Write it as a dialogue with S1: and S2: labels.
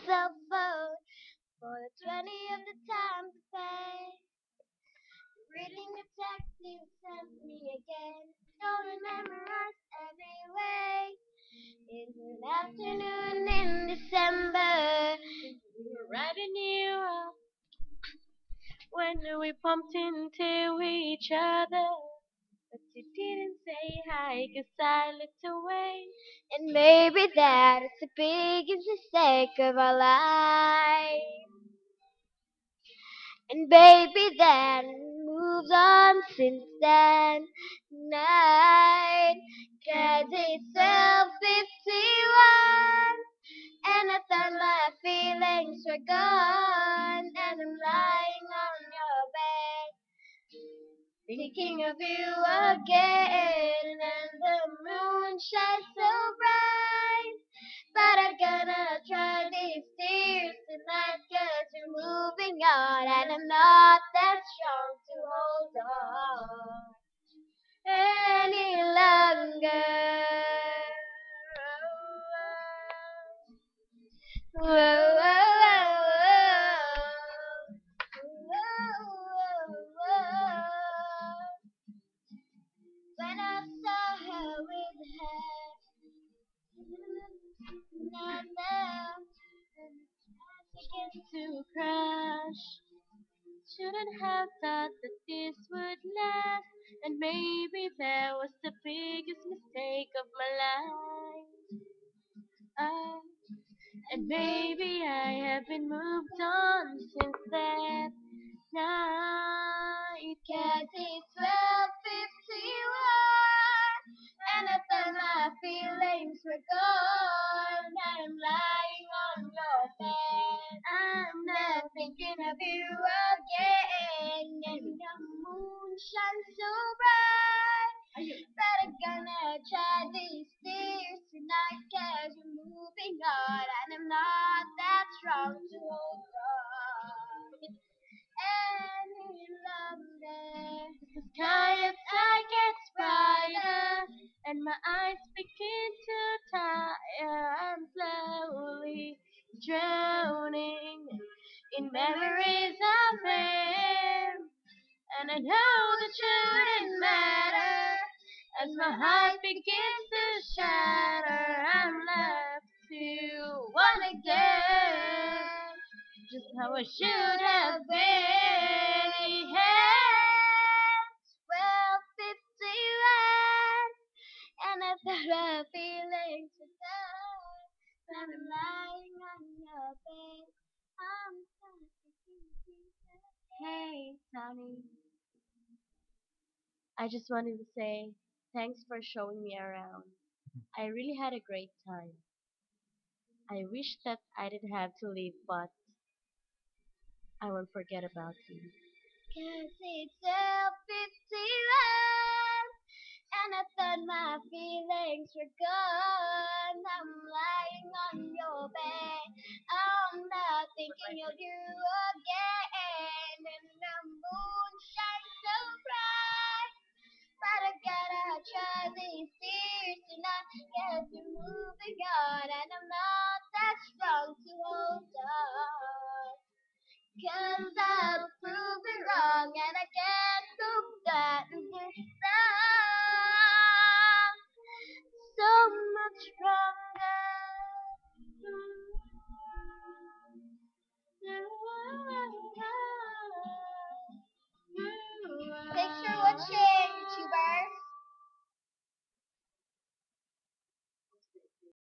S1: cell phone for the 20th time to pay. Reading the text you sent me again. Don't memorize every way. It's an afternoon in December. We were writing you up when we bumped into each other. But you didn't say hi 'cause I looked away. And maybe that is the biggest mistake of our life. And baby then moves on since then night. 'Cause it's 12:51 and I thought my feelings were gone. And I'm lying on your bed thinking of you again. And the moon shines so bright. But I'm gonna try these tears tonight 'cause you're moving on and I'm not that strong to hold on any longer. Whoa, whoa, whoa, whoa. When I saw her with her begin to crash. Shouldn't have thought that this would last, and maybe that was the biggest mistake of my life. Ah, and maybe I have been moved on since that night. 'Cause it's 12:51 and I thought my feelings were gone. I'm lying on your bed. I'm not thinking of you again. And the moon shines so bright. But I'm gonna try these tears tonight 'cause you're moving on and I'm not that strong to hold on any longer. The sky outside gets brighter, and my eyes begin to tire. I'm slowly drowning in memories of him, and I know that shouldn't matter. As my heart begins to shatter, I'm left to one again. Just how I should have been. Yeah. 12:51, and I thought my feelings were gone. But I'm lying on your bed. I'm Hey, Tony. I just wanted to say thanks for showing me around. I really had a great time. I wish that I didn't have to leave, but I won't forget about you. 'Cause it's 12:51 and I thought my feelings were gone. I'm lying on your bed. I'm not thinking of you